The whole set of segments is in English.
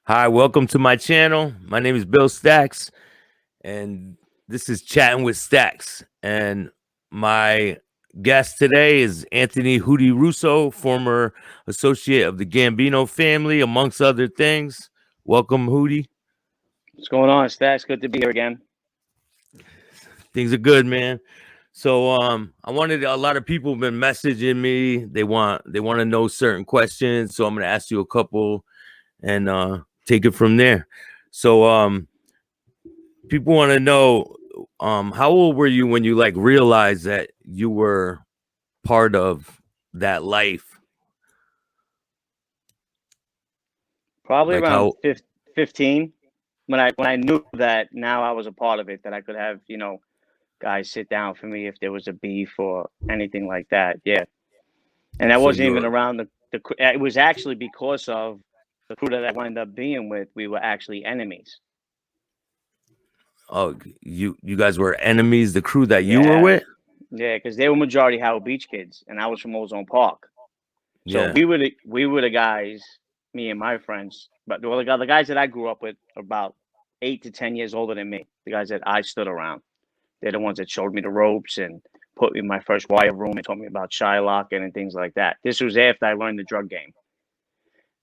Hi, welcome to my channel. My name is Bill Staxx, and this is Chatting with Staxx. And my guest today is Anthony Hootie Russo, former associate of the Gambino family, amongst other things. Welcome, Hootie. What's going on, Staxx? Good to be here again. Things are good, man. So I wanted a lot of people have been messaging me. They want to know certain questions. So I'm gonna ask you a couple and take it from there. So people want to know how old were you when you like realized that you were part of that life? Probably Like around how 15 when I knew that now I was a part of it, that I could have, guys sit down for me if there was a beef or anything like that. Yeah. And I so wasn't even you're around it was actually because of the crew that I wound up being with, we were actually enemies. oh you guys were enemies, the crew that you were Yeah. with? Yeah, because they were majority Howard Beach kids and I was from Ozone Park. So Yeah. we were the guys, me and my friends, but the guys that I grew up with are about 8 to 10 years older than me. The guys that I stood around, they're the ones that showed me the ropes and put me in my first wire room and taught me about Shylocking and things like that. This was after I learned the drug game,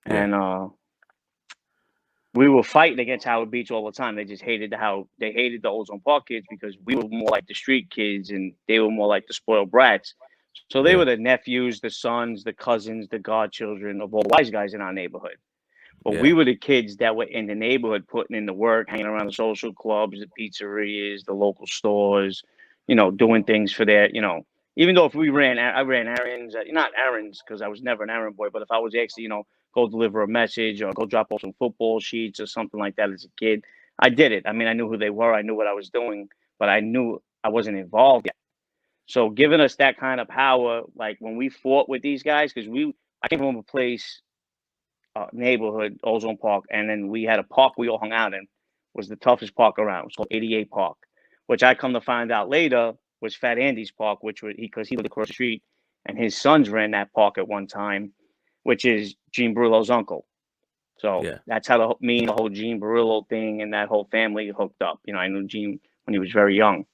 Yeah. and we were fighting against Howard Beach all the time. They just hated they hated the Ozone Park kids because we were more like the street kids and they were more like the spoiled brats. So they Yeah. were the nephews, the sons, the cousins, the godchildren of all the wise guys in our neighborhood. But we Yeah. were the kids that were in the neighborhood putting in the work, hanging around the social clubs, the pizzerias, the local stores, doing things for even though if I ran errands, not errands because I was never an errand boy, but if I was actually, go deliver a message or go drop off some football sheets or something like that as a kid, I did it. I mean, I knew who they were, I knew what I was doing, but I knew I wasn't involved yet. So giving us that kind of power, like when we fought with these guys, because I came from a place neighborhood, Ozone Park, and then we had a park we all hung out in. Was the toughest park around. It was called 88 Park, which I come to find out later was Fat Andy's Park, which was because he lived across the street, and his sons ran that park at one time, which is Gene Brullo's uncle. So Yeah. that's how me and the whole Gene Barillo thing and that whole family hooked up. I knew Gene when he was very young,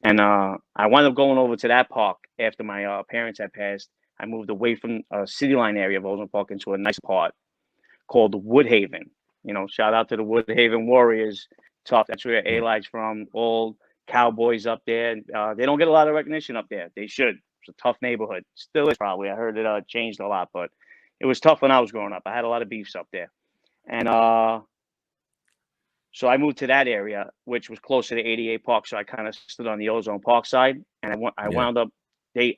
and I wound up going over to that park after my parents had passed. I moved away from a city line area of Ozone Park into a nice part called Woodhaven. Shout out to the Woodhaven Warriors. Tough. That's where Yeah. Ali's from. All cowboys up there. They don't get a lot of recognition up there. They should. It's a tough neighborhood. Still is probably. I heard it changed a lot, but it was tough when I was growing up. I had a lot of beefs up there, and so I moved to that area, which was closer to 88 Park. So I kind of stood on the Ozone Park side, and I Yeah.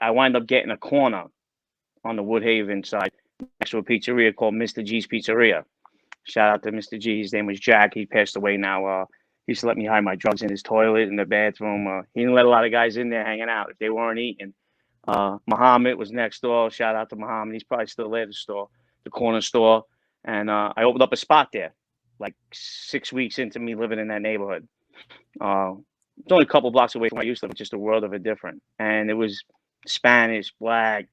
wound up getting a corner on the Woodhaven side next to a pizzeria called Mr. G's Pizzeria. Shout out to Mr. G. His name was Jack. He passed away now. He used to let me hide my drugs in his toilet in the bathroom. He didn't let a lot of guys in there hanging out if they weren't eating. Muhammad was next door. Shout out to Muhammad. He's probably still there, the corner store. And I opened up a spot there like 6 weeks into me living in that neighborhood. Uh, it's only a couple blocks away from where I used to live, just a world of a different. And it was Spanish, black,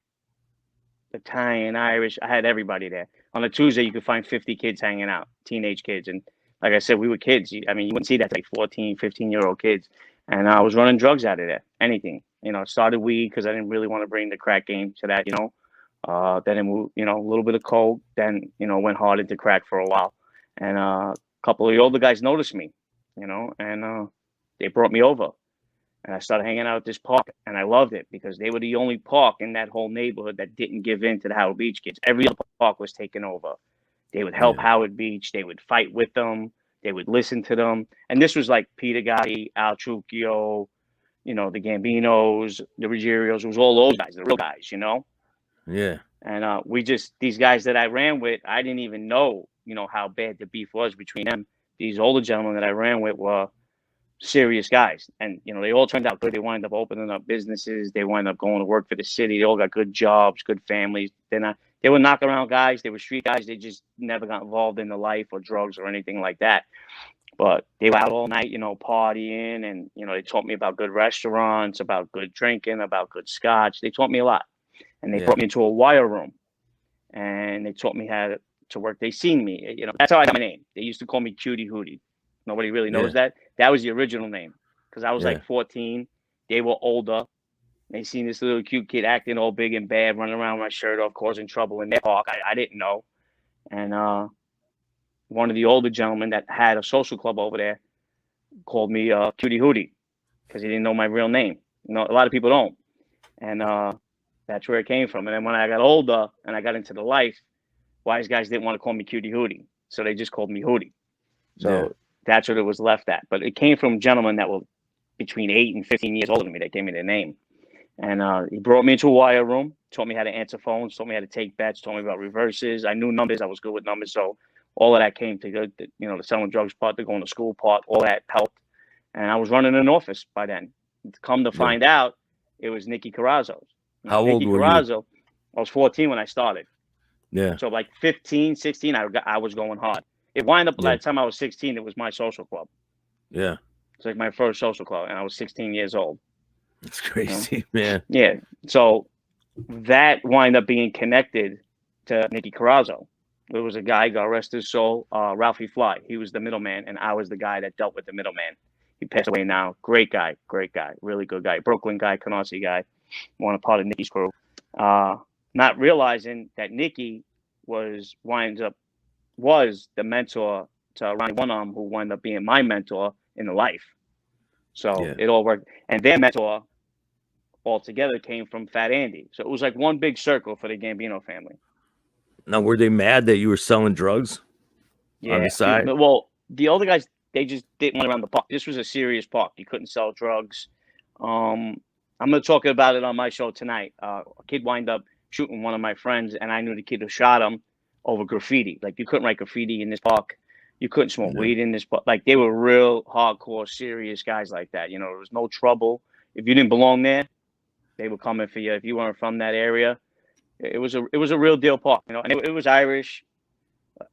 Italian, Irish. I had everybody there. On a Tuesday, you could find 50 kids hanging out, teenage kids. And like I said, we were kids. I mean, you wouldn't see that like 14, 15-year-old kids. And I was running drugs out of there, anything. Started weed because I didn't really want to bring the crack game to that. Then it moved, a little bit of coke. Then, went hard into crack for a while. And a couple of the older guys noticed me, and they brought me over. And I started hanging out at this park, and I loved it because they were the only park in that whole neighborhood that didn't give in to the Howard Beach kids. Every other park was taken over. They would help Yeah. Howard Beach. They would fight with them. They would listen to them. And this was like Peter Gotti, Al Trucchio, the Gambinos, the Ruggierios. It was all those guys, the real guys. Yeah. And these guys that I ran with, I didn't even know, how bad the beef was between them. These older gentlemen that I ran with were serious guys. And, they all turned out good. They wind up opening up businesses. They wind up going to work for the city. They all got good jobs, good families. They were knock around guys. They were street guys. They just never got involved in the life or drugs or anything like that. But they were out all night, partying. And, they taught me about good restaurants, about good drinking, about good scotch. They taught me a lot. And they Yeah. brought me into a wire room. And they taught me how to to work. They seen me. That's how I got my name. They used to call me Cutie Hootie. Nobody really knows that. That was the original name because I was like 14. They were older. They seen this little cute kid acting all big and bad, running around with my shirt off, causing trouble in their park. I didn't know. And one of the older gentlemen that had a social club over there called me Cutie Hootie because he didn't know my real name. A lot of people don't. And that's where it came from. And then when I got older and I got into the life, wise guys didn't want to call me Cutie Hootie. So they just called me Hootie. So that's what it was left at. But it came from gentlemen that were between 8 and 15 years older than me that gave me their name. And he brought me into a wire room, taught me how to answer phones, taught me how to take bets, taught me about reverses. I knew numbers. I was good with numbers. So all of that came to the selling drugs part, the going to school part, all that helped. And I was running an office by then. Come to find out, it was Nicky Carrazzo's. How old were you? I was 14 when I started. Yeah. So like 15, 16, I was going hard. It wound up by the time I was 16, it was my social club. Yeah. It's like my first social club, and I was 16 years old. It's crazy, man. Yeah. So that wound up being connected to Nicky Carrazzo. There was a guy, God rest his soul, Ralphie Fly. He was the middleman, and I was the guy that dealt with the middleman. He passed away now. Great guy, really good guy. Brooklyn guy, Canarsie guy. One part of Nicky's crew. Not realizing that Nicky was the mentor to Ronnie One Arm, who wound up being my mentor in the life. So it all worked. And their mentor altogether came from Fat Andy. So it was like one big circle for the Gambino family. Now, were they mad that you were selling drugs on the side? Well, the older guys, they just didn't run around the park. This was a serious park. You couldn't sell drugs. I'm going to talk about it on my show tonight. A kid wind up shooting one of my friends, and I knew the kid who shot him over graffiti. Like, you couldn't write graffiti in this park. You couldn't smoke weed in this park. Like, they were real hardcore, serious guys like that. There was no trouble. If you didn't belong there, they were coming for you. If you weren't from that area, it was a real deal park. And it was Irish,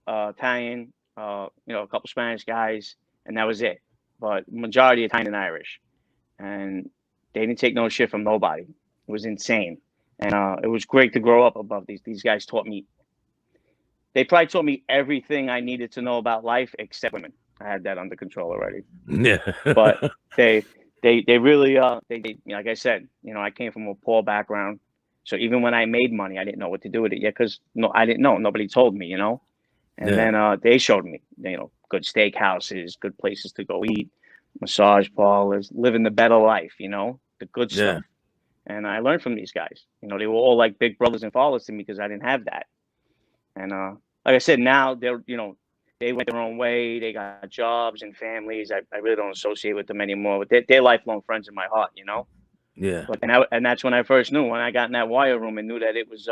Italian, a couple Spanish guys, and that was it. But majority Italian and Irish, and they didn't take no shit from nobody. It was insane, and it was great to grow up above these. These guys taught me. They probably taught me everything I needed to know about life except women. I had that under control already. Yeah, but they really like I said, I came from a poor background, so even when I made money, I didn't know what to do with it yet because I didn't know. Nobody told me, And then they showed me, good steakhouses, good places to go eat, massage parlors, living the better life, the good stuff. And I learned from these guys. They were all like big brothers and fathers to me because I didn't have that. And like I said, now they're they went their own way. They got jobs and families. I really don't associate with them anymore. But they're lifelong friends in my heart, Yeah. But and that's when I first knew, when I got in that wire room and knew that it was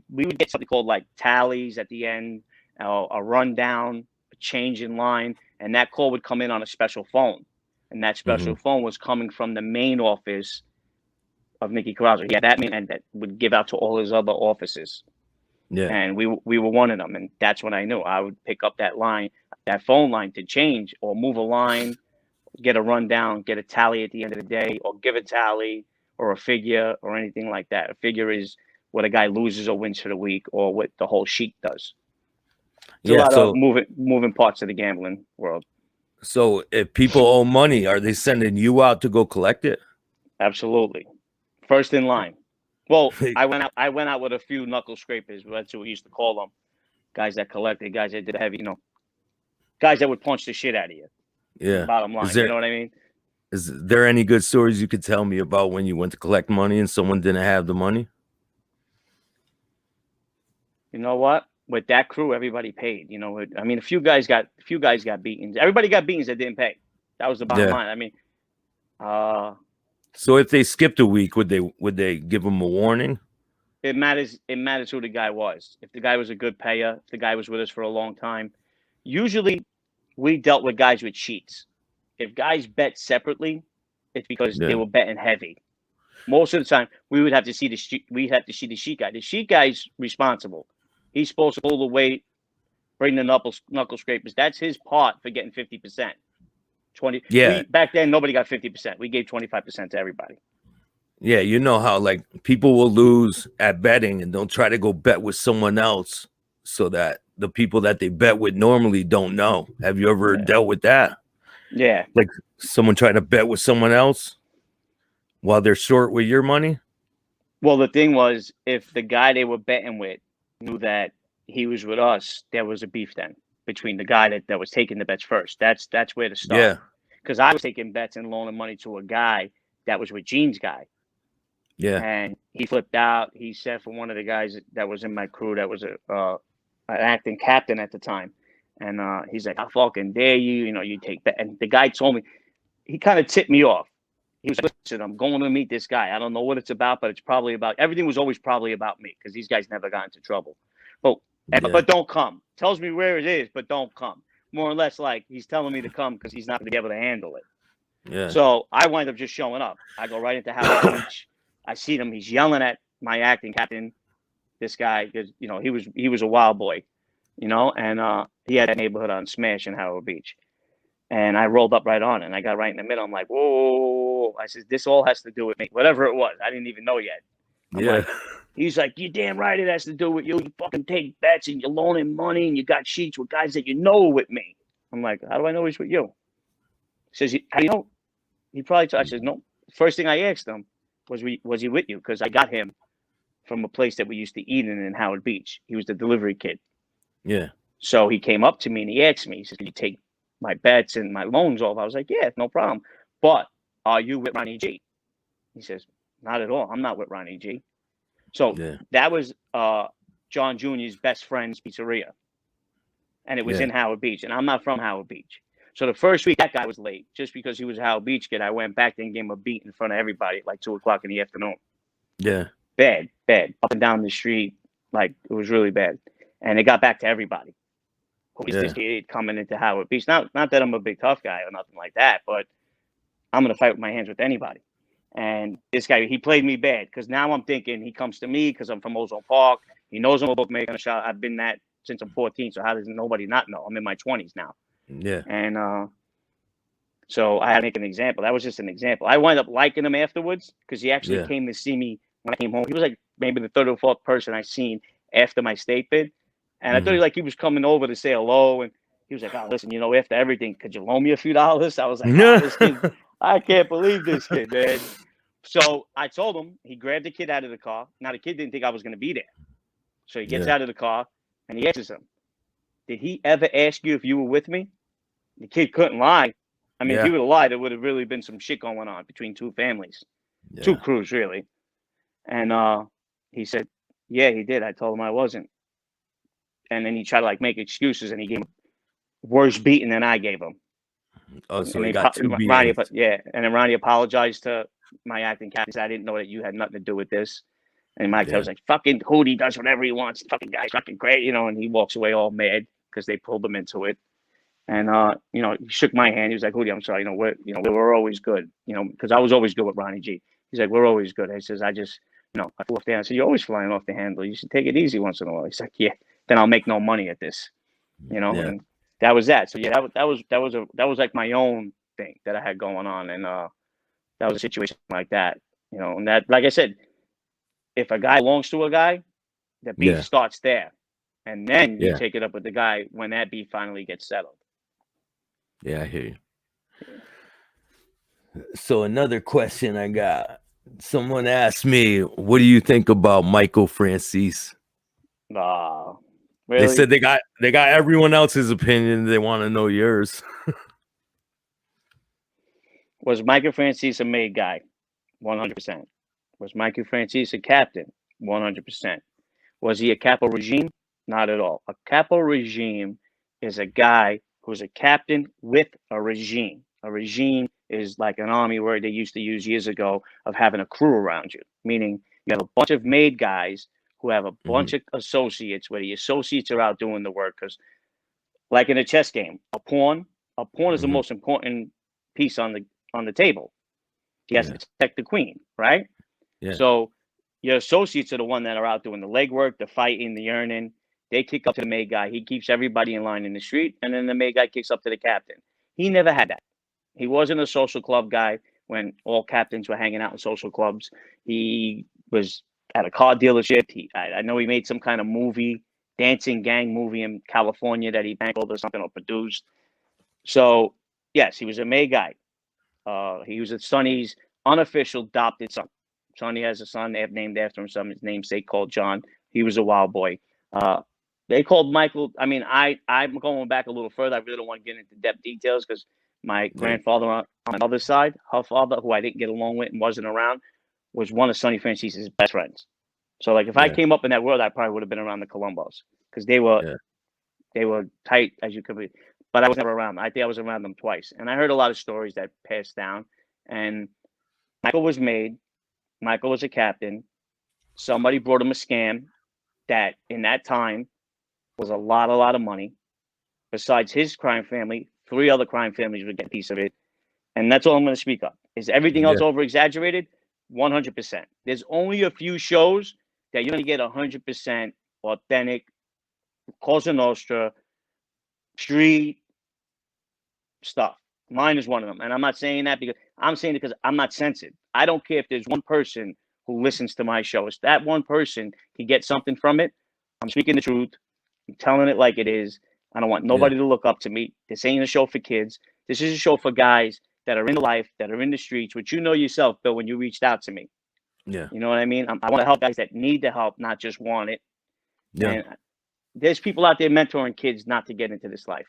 we would get something called like tallies at the end, a rundown, a change in line, and that call would come in on a special phone, and that special phone was coming from the main office of Nicky Carrazzo. Yeah, that would give out to all his other offices. Yeah. And we were one of them, and that's when I knew I would pick up that phone line to change or move a line, get a rundown, get a tally at the end of the day, or give a tally or a figure or anything like that. A figure is what a guy loses or wins for the week, or what the whole sheet does. It's a lot of moving parts of the gambling world. So if people owe money, are they sending you out to go collect it? Absolutely. First in line. Well, I went out with a few knuckle scrapers. That's what we used to call them. Guys that collected, guys that did heavy, guys that would punch the shit out of you. Yeah. Bottom line, you know what I mean? Is there any good stories you could tell me about when you went to collect money and someone didn't have the money? You know what? With that crew, everybody paid. I mean, a few guys got beatings. Everybody got beatings that didn't pay. That was the bottom line. I mean, so if they skipped a week, would they give them a warning? It matters who the guy was. If the guy was a good payer, if the guy was with us for a long time. Usually we dealt with guys with sheets. If guys bet separately, it's because they were betting heavy. Most of the time we would have to see the sheet guy. The sheet guy's responsible. He's supposed to pull the weight, bring the knuckle scrapers. That's his part for getting 50%. 20. Yeah. Back then, nobody got 50%. We gave 25% to everybody. Yeah, you know how like people will lose at betting and they'll try to go bet with someone else so that the people that they bet with normally don't know. Have you ever dealt with that? Yeah. Like someone trying to bet with someone else while they're short with your money? Well, the thing was, if the guy they were betting with knew that he was with us, there was a beef then between the guy that was taking the bets first. That's where to start. Yeah. Because I was taking bets and loaning money to a guy that was with Gene's guy. Yeah. And he flipped out. He said for one of the guys that was in my crew that was an acting captain at the time. And he's like, "I fucking dare you. You know, you take bet." And the guy told me, he kind of tipped me off. He was like, "Listen, I'm going to meet this guy. I don't know what it's about, but it's probably about," everything was always probably about me because these guys never got into trouble. But don't come. Tells me where it is, but don't come. More or less like he's telling me to come because he's not going to be able to handle it. Yeah. So I wind up just showing up. I go right into Howard Beach. I see him. He's yelling at my acting captain, this guy, because he was a wild boy, and he had a neighborhood on Smash in Howard Beach. And I rolled up right on it, and I got right in the middle. I'm like, whoa. I said, this all has to do with me. Whatever it was. I didn't even know yet. He's like, you damn right it has to do with you. You fucking take bets and you're loaning money and you got sheets with guys that you know with me. I'm like, how do I know he's with you? He says, how do you know? He probably I said, no. First thing I asked him was he with you? Because I got him from a place that we used to eat in Howard Beach. He was the delivery kid. Yeah. So he came up to me and he asked me, he said, can you take my bets and my loans off? I was like, yeah, no problem. But are you with Ronnie G? He says, not at all. I'm not with Ronnie G. So that was John Jr.'s best friend's pizzeria. And it was in Howard Beach. And I'm not from Howard Beach. So the first week, that guy was late. Just because he was a Howard Beach kid, I went back there and gave him a beat in front of everybody at like 2 o'clock in the afternoon. Yeah. Bad. Up and down the street. Like, it was really bad. And it got back to everybody. Who is this kid coming into Howard Beach? Not that I'm a big tough guy or nothing like that, but I'm going to fight with my hands with anybody. And this guy, he played me bad because now I'm thinking he comes to me because I'm from Ozone Park. He knows I'm a bookmaker. I've been that since I'm 14. So how does nobody not know? I'm in my 20s now. Yeah. And so I had to make an example. That was just an example. I wound up liking him afterwards because he actually came to see me when I came home. He was like maybe the third or fourth person I seen after my state bid. And I thought he was coming over to say hello. And he was like, oh, listen, after everything, could you loan me a few dollars? I was like, oh, this kid, I can't believe this kid, man. So I told him, he grabbed the kid out of the car. Now, the kid didn't think I was going to be there. So he gets out of the car and he asks him, did he ever ask you if you were with me? The kid couldn't lie. I mean, if he would have lied, there would have really been some shit going on between two families, two crews, really. And he said, yeah, he did. I told him I wasn't. And then he tried to make excuses and he gave him worse beating than I gave him. Oh, so he got two beatings. And then Ronnie apologized to my acting captain. Said, I didn't know that you had nothing to do with this. And Mike was like, fucking Hootie does whatever he wants. The fucking guy's fucking great, and he walks away all mad because they pulled him into it. And he shook my hand. He was like, Hootie, I'm sorry, we're always good, because I was always good with Ronnie G. He's like, we're always good. He says, I just, I flew off the handle. I said, you're always flying off the handle. You should take it easy once in a while. He's like, yeah, then I'll make no money at this, and that was that. So that was like my own thing that I had going on. And that was a situation like that, and that, like I said, if a guy belongs to a guy, the beef starts there. And then you take it up with the guy when that beef finally gets settled. Yeah, I hear you. So another question I got. Someone asked me, what do you think about Michael Francis? Really? They said they got everyone else's opinion. They want to know yours. Was Michael Francis a made guy? 100%. Was Michael Francis a captain? 100%. Was he a capo regime? Not at all. A capo regime is a guy who's a captain with a regime. A regime is like an army word they used to use years ago of having a crew around you, meaning you have a bunch of made guys who have a bunch of associates, where the associates are out doing the work. Because like in a chess game, a pawn is the most important piece on the table. He has to protect the queen, right? Yeah. So your associates are the one that are out doing the legwork, the fighting, the earning. They kick up to the made guy. He keeps everybody in line in the street, and then the made guy kicks up to the captain. He never had that. He wasn't a social club guy when all captains were hanging out in social clubs. He was at a car dealership. I know he made some kind of movie dancing gang movie in California that he bankroled or something or produced. So yes, he was a May guy. He was Sonny's unofficial adopted son. Sonny has a son they have named after him, some his namesake called John. He was a wild boy. They called Michael. I mean, I'm going back a little further. I really don't want to get into depth details because my grandfather on the other side, her father, who I didn't get along with and wasn't around, was one of Sonny Francise's best friends. So like if I came up in that world, I probably would have been around the Columbos because they were tight as you could be. But I was never around them. I think I was around them twice. And I heard a lot of stories that passed down. And Michael was made. Michael was a captain. Somebody brought him a scam that in that time was a lot of money. Besides his crime family, 3 other crime families would get a piece of it. And that's all I'm going to speak of. Is everything else over exaggerated? 100%. There's only a few shows that you're going to get 100% authentic, Cosa Nostra, street stuff. Mine is one of them. And I'm not saying that because I'm saying it because I'm not censored. I don't care if there's one person who listens to my show. If that one person can get something from it, I'm speaking the truth. I'm telling it like it is. I don't want nobody to look up to me. This ain't a show for kids. This is a show for guys that are in the life, that are in the streets, which you know yourself, Bill, when you reached out to me. Yeah. You know what I mean? I want to help guys that need the help, not just want it. Yeah. And there's people out there mentoring kids not to get into this life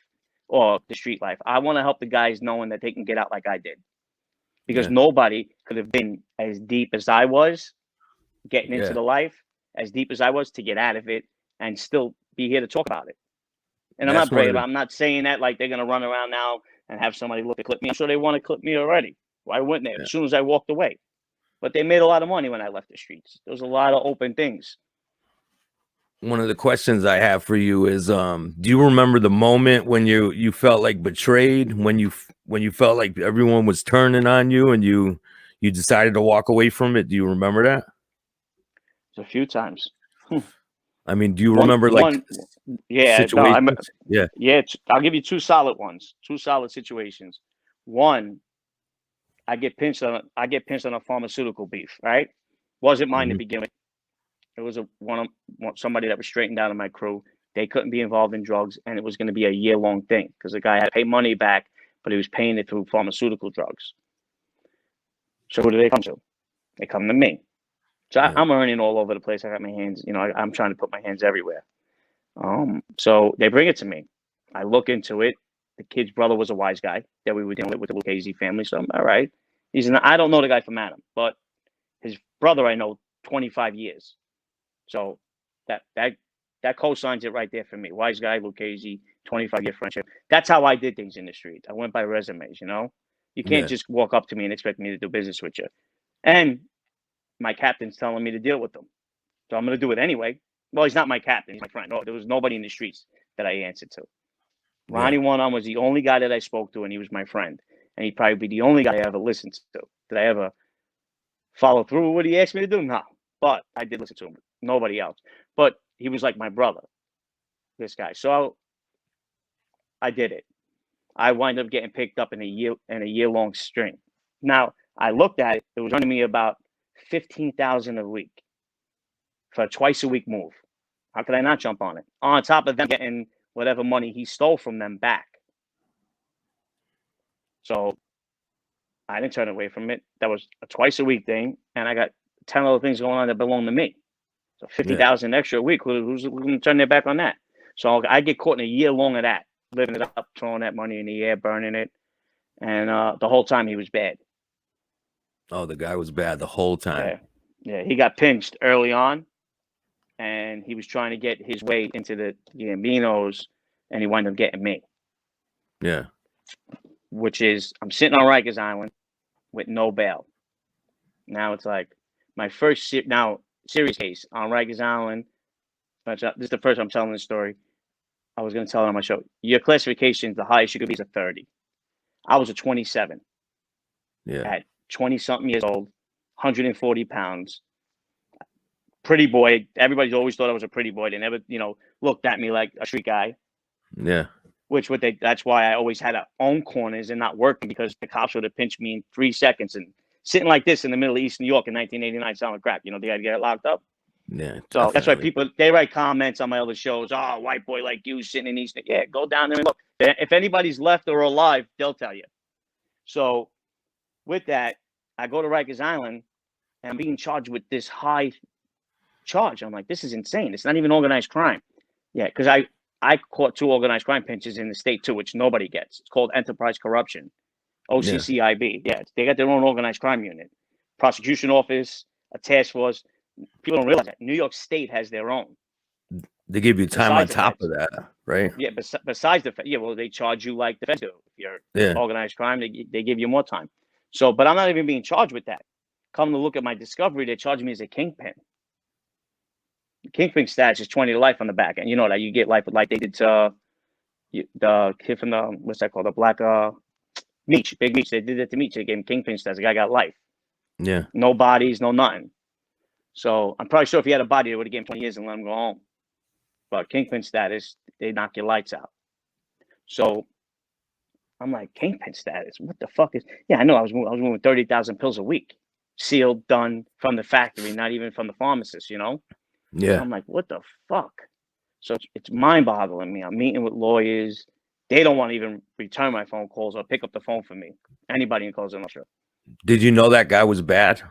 or the street life. I want to help the guys knowing that they can get out like I did. Because nobody could have been as deep as I was getting into the life, as deep as I was to get out of it and still be here to talk about it. And I'm not brave. I'm not saying that like they're going to run around now and have somebody look to clip me. I'm sure they want to clip me already. Why wouldn't they? As soon as I walked away. But they made a lot of money when I left the streets. There was a lot of open things. One of the questions I have for you is, do you remember the moment when you felt like betrayed, when you felt like everyone was turning on you and you decided to walk away from it? Do you remember that? It's a few times. I mean, do you remember situations? I'll give you 2 solid ones, 2 solid situations. One, I get pinched on a pharmaceutical beef, right? Wasn't mine to begin with. It was somebody that was straightened out of my crew. They couldn't be involved in drugs, and it was going to be a year-long thing because the guy had to pay money back, but he was paying it through pharmaceutical drugs. So who do they come to? They come to me. So I'm earning all over the place. I got my hands, I'm trying to put my hands everywhere. So they bring it to me. I look into it. The kid's brother was a wise guy that we were dealing with the Lucchese family. So I'm all right. I don't know the guy from Adam, but his brother I know 25 years. So that co-signs it right there for me. Wise guy, Lucchese, 25-year friendship. That's how I did things in the street. I went by resumes, You can't just walk up to me and expect me to do business with you. And my captain's telling me to deal with them. So I'm going to do it anyway. Well, he's not my captain. He's my friend. No, there was nobody in the streets that I answered to. Ronnie One-On was the only guy that I spoke to, and he was my friend. And he'd probably be the only guy I ever listened to. Did I ever follow through with what he asked me to do? No. But I did listen to him. Nobody else. But he was like my brother, this guy. So I did it. I wind up getting picked up in a year-long string. Now, I looked at it. It was running me about $15,000 a week for a twice-a-week move. How could I not jump on it? On top of them getting whatever money he stole from them back. So I didn't turn away from it. That was a twice-a-week thing, and I got 10 other things going on that belong to me. So $50,000 extra a week. Who's going to turn their back on that? So I get caught in a year long of that, living it up, throwing that money in the air, burning it, and the whole time he was bad. Oh, the guy was bad the whole time. Yeah. He got pinched early on, and he was trying to get his way into the Gambinos, and he wound up getting me. Yeah. Which is, I'm sitting on Rikers Island with no bail. Now it's like my first serious case on Rikers Island. This is the first I'm telling this story. I was going to tell it on my show. Your classification, the highest you could be is a 30. I was a 27. Yeah. At 20-something years old, 140 pounds. Pretty boy. Everybody's always thought I was a pretty boy. They never, looked at me like a street guy. Yeah. That's why I always had to own corners and not working, because the cops would have pinched me in 3 seconds and sitting like this in the middle of East New York in 1989 selling crack. They had to get locked up. Yeah, So that's why definitely. people, they write comments on my other shows. Oh, white boy like you sitting in these. Yeah, go down there and look. If anybody's left or alive, they'll tell you. So with that, I go to Rikers Island and I'm being charged with this high charge. I'm like, this is insane. It's not even organized crime. Yeah, because I caught 2 organized crime pinches in the state too, which nobody gets. It's called enterprise corruption, Yeah. OCCIB. Yeah, they got their own organized crime unit, prosecution office, a task force. People don't realize that New York State has their own. They give you time on Besides the top feds. of that, right? Yeah, besides the yeah, well, they charge you like the feds do. If you're Yeah. organized crime, they give you more time. So, but I'm not even being charged with that. Come to look at my discovery, they charge me as a kingpin. Kingpin status is 20 to life on the back end. You know that you get life with life. They did the kid from the what's that called? The black Meech, Big Meech. They did it to Meech. They gave him kingpin status. The guy got life. Yeah. No bodies, no nothing. So I'm probably sure if he had a body, they would have given him 20 years and let him go home. But kingpin status, they knock your lights out. So I'm like, kingpin status? What the fuck is? Yeah, I know. I was moving 30,000 pills a week, sealed, done from the factory, not even from the pharmacist. You know. Yeah. So I'm like, what the fuck? So it's mind-boggling me. I'm meeting with lawyers. They don't want to even return my phone calls or pick up the phone for me. Anybody in Cosa Nostra. Did you know that guy was bad?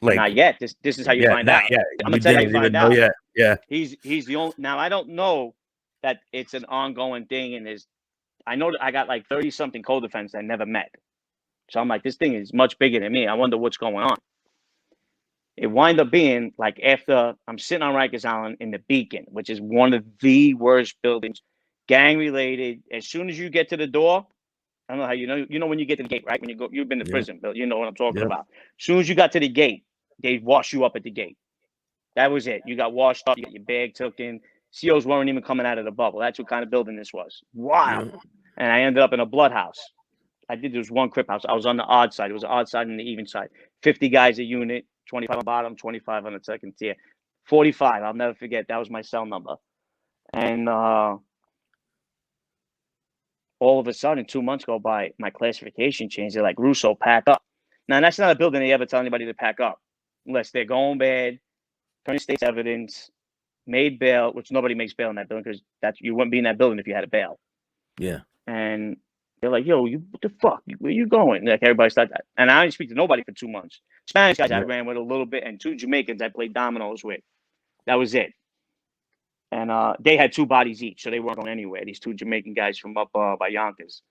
Like, Not yet. This is how you find not out. yet. I'm You gonna tell you how didn't you even find know out. yet. Yeah. He's the only. Now I don't know that it's an ongoing thing, and I know that I got like 30 something co-defendants I never met. So I'm like, this thing is much bigger than me. I wonder what's going on. It wind up being like after I'm sitting on Rikers Island in the Beacon, which is one of the worst buildings, gang related. As soon as you get to the door, I don't know how you know when you get to the gate, right? When you go, you've been to Yeah. prison, Bill. You know what I'm talking Yeah. about. As soon as you got to the gate, they wash you up at the gate. That was it. You got washed up. You got your bag took in. COs weren't even coming out of the bubble. That's what kind of building this was. Wow. Yeah. And I ended up in a blood house. This one crip house. I was on the odd side. It was the odd side and the even side. 50 guys a unit, 25 on the bottom, 25 on the second tier. 45. I'll never forget. That was my cell number. And all of a sudden, 2 months go by, my classification changed. They're like, Russo, pack up. Now, that's not a building they ever tell anybody to pack up unless they're going bad, turning state's evidence, made bail, which nobody makes bail in that building because you wouldn't be in that building if you had a bail. Yeah. And they're like, yo, what the fuck? Where you going? Like everybody started that. And I didn't speak to nobody for 2 months. Spanish guys I ran with a little bit and 2 Jamaicans I played dominoes with. That was it. And they had 2 bodies each, so they weren't going anywhere. These 2 Jamaican guys from up by Yonkers.